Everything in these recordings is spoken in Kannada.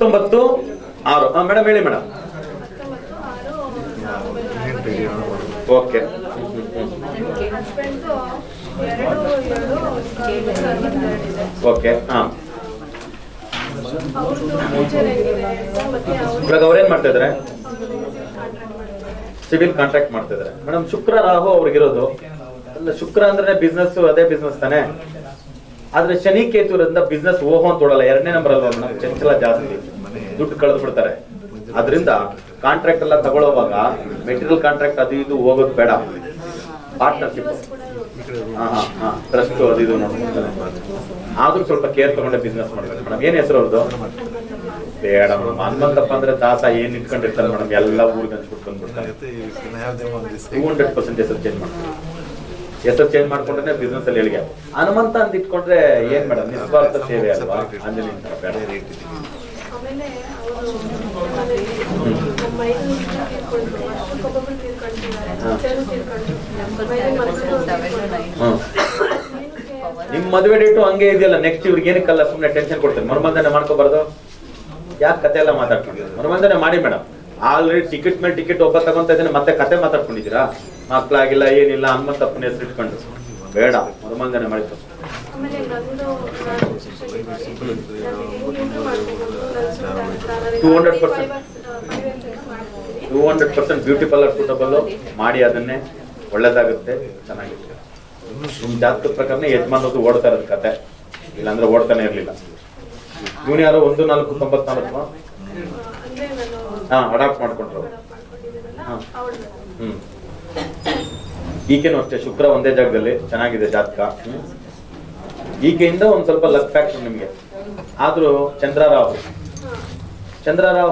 19/6. ಮೇಡಮ್ ಹೇಳಿ ಮೇಡಮ್. ಓಕೆ. ಓಕೆ. ಇವಾಗ ಅವ್ರೇನ್ ಮಾಡ್ತಾ ಇದಾರೆ? ಸಿವಿಲ್ ಕಾಂಟ್ರಾಕ್ಟ್ ಮಾಡ್ತಾ ಇದಾರೆ ಮೇಡಮ್. ಶುಕ್ರ ರಾಹು ಅವ್ರಿಗಿರೋದು ಅಲ್ಲ. ಶುಕ್ರ ಅಂದ್ರೆ ಬಿಸ್ನೆಸ್, ಅದೇ ಬಿಸ್ನೆಸ್ ತಾನೆ. ಆದ್ರೆ ಶನಿ ಕೇತುರಿಂದ ಬಿಸ್ನೆಸ್ ಓಹೋ ಅಂತ ಓಡಲ್ಲ. 2ನೇ ನಂಬರ್ ಅಲ್ವಾ ಮೇಡಮ್, ಚಂಚಲ ಜಾಸ್ತಿ, ದುಡ್ಡು ಕಳೆದು ಬಿಡ್ತಾರೆ. ಅದರಿಂದ ಕಾಂಟ್ರಾಕ್ಟ್ ಎಲ್ಲ ತಗೊಳ್ಳೋವಾಗ ಮೆಟೀರಿಯಲ್ ಕಾಂಟ್ರಾಕ್ಟ್ ಅದು ಇದು ಹೋಗೋದು ಬೇಡ. ಪಾರ್ಟ್ನರ್ಶಿಪ್, ಟ್ರಸ್ಟ್ ಅದು ಇದು ನೋಡ್ಕೊಳ್ತಾರೆ. ಆದ್ರೂ ಸ್ವಲ್ಪ ಕೇರ್ ತಗೊಂಡೆ ಬಿಸ್ನೆಸ್ ಮಾಡ್ಬೇಕು ಮೇಡಮ್. ಏನ್ ಹೆಸರು ಅವ್ರದ್ದು? ಬೇಡ ಮೇಡಮ್. ಹನುಮಂತಪ್ಪ ಅಂದ್ರೆ ದಾಸ ಏನ್ ಇಟ್ಕೊಂಡಿರ್ತಾರೆ ಮೇಡಮ್, ಎಲ್ಲ ಊರಿಗೆ ಹಂಚ್ಬಿಟ್ಟು ಬಂದ್ಬಿಡ್ತಾರೆ. 200% ಹೆಸರು ಚೇಂಜ್ ಮಾಡ್ತಾರೆ. ಹೆಸರು ಚೇಂಜ್ ಮಾಡ್ಕೊಂಡ್ರೆ ಬಿಸ್ನೆಸ್ ಅಲ್ಲಿ ಹೇಳಿಗೆ. ಹನುಮಂತ ಅಂತ ಇಟ್ಕೊಂಡ್ರೆ ಏನ್ ಮೇಡಮ್, ನಿಸ್ವಾರ್ಥ ಸೇವೆ ಅಲ್ವಾ? ಅಂಜಲಿ ಅಂತ ಬೇಡ. ನಿಮ್ ಮದುವೆ ಡೇಟು ಹಂಗೆ ಇದೆಯಲ್ಲ. ನೆಕ್ಸ್ಟ್ ಇವ್ರಿಗೆ ಏನಕ್ಕಲ್ಲ ಸುಮ್ಮನೆ ಟೆನ್ಷನ್ ಕೊಡ್ತಾರೆ. ಮರುಮಂದನೆ ಮಾಡ್ಕೋಬಾರ್ದು. ಯಾಕೆ ಕತೆ ಎಲ್ಲ ಮಾತಾಡ್ತಿದ್ದೀವಿ? ಮರುಮಂದನೆ ಮಾಡಿ ಮೇಡಮ್. ಆಲ್ರೆಡಿ ಟಿಕೆಟ್ ಮೇಲೆ ಟಿಕೆಟ್ ಒಬ್ಬ ತಗೊಂತ ಇದ್ದೇನೆ, ಮತ್ತೆ ಕತೆ ಮಾತಾಡ್ಕೊಂಡಿದ್ದೀರಾ? ಮಕ್ಳಾಗಿಲ್ಲ ಏನಿಲ್ಲ, ಹನುಮಂತಪ್ಪನ ಹೆಸರು ಇಟ್ಕೊಂಡು ಬೇಡ. ಮರುಮಂದನೆ ಮಾಡಿತ್ತು 200% ಬ್ಯೂಟಿ ಪಾರ್ಲರ್ ಸೂಟಬಲ್ ಮಾಡಿ. ಅದನ್ನೇ ಒಳ್ಳೇದಾಗುತ್ತೆ, ಚೆನ್ನಾಗಿರುತ್ತೆ. ನಿಮ್ ಜಾತಕದ ಪ್ರಕಾರನೇ ಯಜಮಾನದ್ದು ಓಡ್ತಾ ಇರೋದು ಕತೆ, ಇಲ್ಲಾಂದ್ರೆ ಓಡ್ತಾನೆ ಇರ್ಲಿಲ್ಲ. ಇವನು ಯಾರು 1494 ಅಡಾಪ್ಟ್ ಮಾಡ್ಕೊಂಡ್ರು. ಈಕೆನೂ ಅಷ್ಟೇ, ಶುಕ್ರ ಒಂದೇ ಜಾಗದಲ್ಲಿ, ಚೆನ್ನಾಗಿದೆ ಜಾತಕ. ಈಕೆಯಿಂದ ಒಂದ್ ಸ್ವಲ್ಪ ಲಕ್ ಫ್ಯಾಕ್ಟರ್ ನಿಮ್ಗೆ. ಆದ್ರೂ ಚಂದ್ರರಾವ್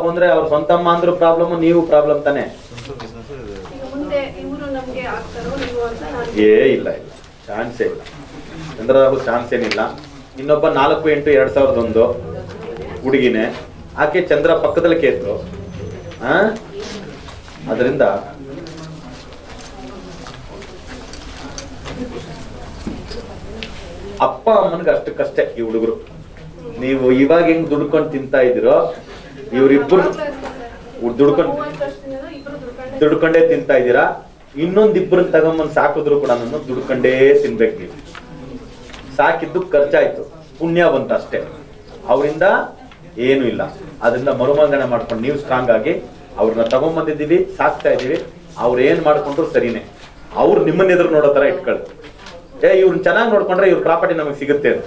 ಅಂದ್ರೆ ಅವ್ರ ಸ್ವಂತಮ್ಮ ಅಂದ್ರೂ ಪ್ರಾಬ್ಲಮ್, ನೀವು ಪ್ರಾಬ್ಲಮ್ ತಾನೆ. ಇಲ್ಲ ಚಾನ್ಸೇ ಇಲ್ಲ. ಚಂದ್ರರಾಹು ಚಾನ್ಸ್ ಏನಿಲ್ಲ. ಇನ್ನೊಬ್ಬ 4/8/2001 ಹುಡುಗಿನೇ. ಆಕೆ ಚಂದ್ರ ಪಕ್ಕದಲ್ಲಿ ಕೇತು. ಅದರಿಂದ ಅಪ್ಪ ಅಮ್ಮನಿಗೆ ಅಷ್ಟಕ್ಕಷ್ಟೇ ಈ ಹುಡುಗರು. ನೀವು ಇವಾಗ ಹೆಂಗ್ ದುಡ್ಕೊಂಡು ತಿಂತಾ ಇದ್ದೀರೋ, ಇವ್ರಿಬ್ರು ದುಡ್ಕೊಂಡೇ ತಿಂತಾ ಇದ್ದೀರಾ. ಇನ್ನೊಂದಿಬ್ಬರನ್ನ ತಗೊಂಬಂದ್ ಸಾಕಿದ್ರು ಕೂಡ ನಾನು ದುಡ್ಕೊಂಡೇ ತಿನ್ಬೇಕು. ನೀವು ಸಾಕಿದ್ದು ಖರ್ಚಾಯ್ತು, ಪುಣ್ಯ ಬಂತು ಅಷ್ಟೇ. ಅವರಿಂದ ಏನು ಇಲ್ಲ. ಅದರಿಂದ ಮರುಮಂಗಣೆ ಮಾಡ್ಕೊಂಡು ನೀವು ಸ್ಟ್ರಾಂಗ್ ಆಗಿ ಅವ್ರನ್ನ ತಗೊಂಬಂದಿದ್ದೀವಿ, ಸಾಕ್ತಾ ಇದೀವಿ. ಅವ್ರು ಏನ್ ಮಾಡ್ಕೊಂಡ್ರು ಸರಿನೇ. ಅವ್ರು ನಿಮ್ಮನ್ನ ಎದುರು ನೋಡೋ ತರ ಇಟ್ಕೊಳ್ಳಿ. ಇವ್ರನ್ನ ಚೆನ್ನಾಗಿ ನೋಡ್ಕೊಂಡ್ರೆ ಇವ್ರ ಪ್ರಾಪರ್ಟಿ ನಮಗೆ ಸಿಗುತ್ತೆ ಅಂತ.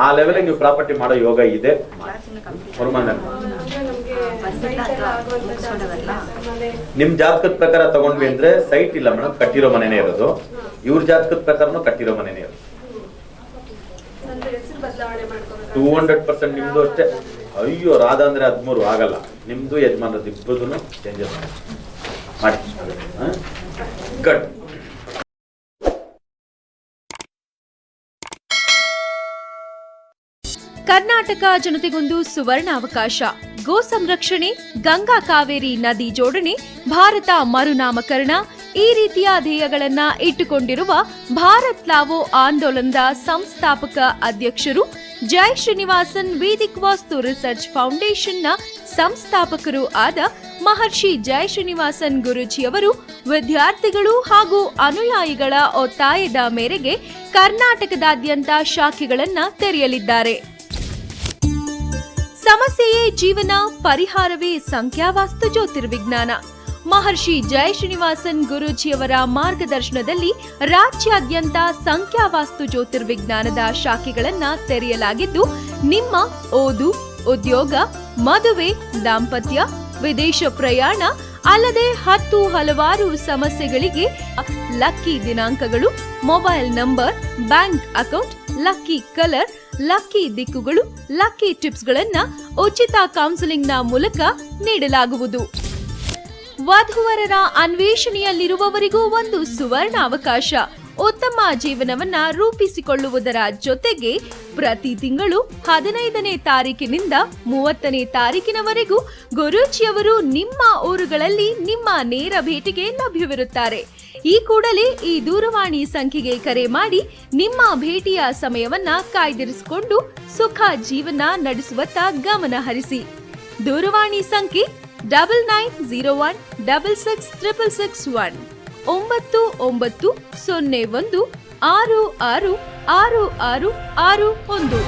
ಆ ಲೆವೆಲ್ ನೀವು ಪ್ರಾಪರ್ಟಿ ಮಾಡೋ ಯೋಗ ಇದೆ. ಮರುಮಂಗಣೆ ನಿಮ್ ಜಾತಕದ ಪ್ರಕಾರ ತಗೊಂಡ್ವಿ ಅಂದ್ರೆ ಸೈಟ್ ಇಲ್ಲ ಮೇಡಮ್, ಕಟ್ಟಿರೋ ಮನೆನೇ ಇರೋದು. ಇವ್ರ ಜಾತಕದ ಪ್ರಕಾರನು ಕಟ್ಟಿರೋ ಮನೆನೇ ಇರೋದು. 200% ನಿಮ್ದು ಅಷ್ಟೇ. ಅಯ್ಯೋ ರಾಧಾ ಅಂದ್ರೆ 13 ಆಗಲ್ಲ. ನಿಮ್ದು ಯಜಮಾನರದ್ದು ಇಬ್ಬರದು ಚೇಂಜಸ್ ಮಾಡಿ. ಗಡ್ ಕರ್ನಾಟಕ ಜನತೆಗೊಂದು ಸುವರ್ಣ ಅವಕಾಶ. ಗೋ ಸಂರಕ್ಷಣೆ, ಗಂಗಾ ಕಾವೇರಿ ನದಿ ಜೋಡಣೆ, ಭಾರತ ಮರುನಾಮಕರಣ, ಈ ರೀತಿಯ ಧ್ಯೇಯಗಳನ್ನ ಇಟ್ಟುಕೊಂಡಿರುವ ಭಾರತ್ ಲಾವೋ ಆಂದೋಲನದ ಸಂಸ್ಥಾಪಕ ಅಧ್ಯಕ್ಷರು, ಜೈ ಶ್ರೀನಿವಾಸನ್ ವೇದಿಕ್ ವಾಸ್ತು ರಿಸರ್ಚ್ ಫೌಂಡೇಶನ್ನ ಸಂಸ್ಥಾಪಕರು ಆದ ಮಹರ್ಷಿ ಜೈ ಶ್ರೀನಿವಾಸನ್ ಗುರೂಜಿಯವರು ವಿದ್ಯಾರ್ಥಿಗಳು ಹಾಗೂ ಅನುಯಾಯಿಗಳ ಒತ್ತಾಯದ ಮೇರೆಗೆ ಕರ್ನಾಟಕದಾದ್ಯಂತ ಶಾಖೆಗಳನ್ನ ತೆರೆಯಲಿದ್ದಾರೆ. ಸಮಸ್ಯೆಯೇ ಜೀವನ, ಪರಿಹಾರವೇ ಸಂಖ್ಯಾವಾಸ್ತು ಜ್ಯೋತಿರ್ವಿಜ್ಞಾನ. ಮಹರ್ಷಿ ಜೈ ಶ್ರೀನಿವಾಸನ್ ಗುರೂಜಿಯವರ ಮಾರ್ಗದರ್ಶನದಲ್ಲಿ ರಾಜ್ಯಾದ್ಯಂತ ಸಂಖ್ಯಾವಾಸ್ತು ಜ್ಯೋತಿರ್ವಿಜ್ಞಾನದ ಶಾಖೆಗಳನ್ನ ತೆರೆಯಲಾಗಿದ್ದು, ನಿಮ್ಮ ಓದು, ಉದ್ಯೋಗ, ಮದುವೆ, ದಾಂಪತ್ಯ, ವಿದೇಶ ಪ್ರಯಾಣ ಅಲ್ಲದೆ 10 ಹಲವಾರು ಸಮಸ್ಯೆಗಳಿಗೆ ಲಕ್ಕಿ ದಿನಾಂಕಗಳು, mobile number, bank account, lucky colour, lucky ದಿಕ್ಕುಗಳು, ಲಕ್ಕಿ ಟಿಪ್ಸ್ಗಳನ್ನ ಉಚಿತ ಕೌನ್ಸಿಲಿಂಗ್ನ ಮೂಲಕ ನೀಡಲಾಗುವುದು. ವಧುವರರ ಅನ್ವೇಷಣೆಯಲ್ಲಿರುವವರಿಗೂ ಒಂದು ಸುವರ್ಣ ಅವಕಾಶ. ಉತ್ತಮ ಜೀವನವನ್ನ ರೂಪಿಸಿಕೊಳ್ಳುವುದರ ಜೊತೆಗೆ ಪ್ರತಿ ತಿಂಗಳು 15ನೇ ತಾರೀಕಿನಿಂದ 30ನೇ ತಾರೀಕಿನವರೆಗೂ ಗುರೂಜಿಯವರು ನಿಮ್ಮ ಊರುಗಳಲ್ಲಿ ನಿಮ್ಮ ನೇರ ಭೇಟಿಗೆ ಲಭ್ಯವಿರುತ್ತಾರೆ. ಈ ಕೂಡಲೇ ಈ ದೂರವಾಣಿ ಸಂಖ್ಯೆಗೆ ಕರೆ ಮಾಡಿ ನಿಮ್ಮ ಭೇಟಿಯ ಸಮಯವನ್ನ ಕಾಯ್ದಿರಿಸಿಕೊಂಡು ಸುಖ ಜೀವನ ನಡೆಸುವತ್ತ ಗಮನ ಹರಿಸಿ. ದೂರವಾಣಿ ಸಂಖ್ಯೆ 9901666661 9901666661.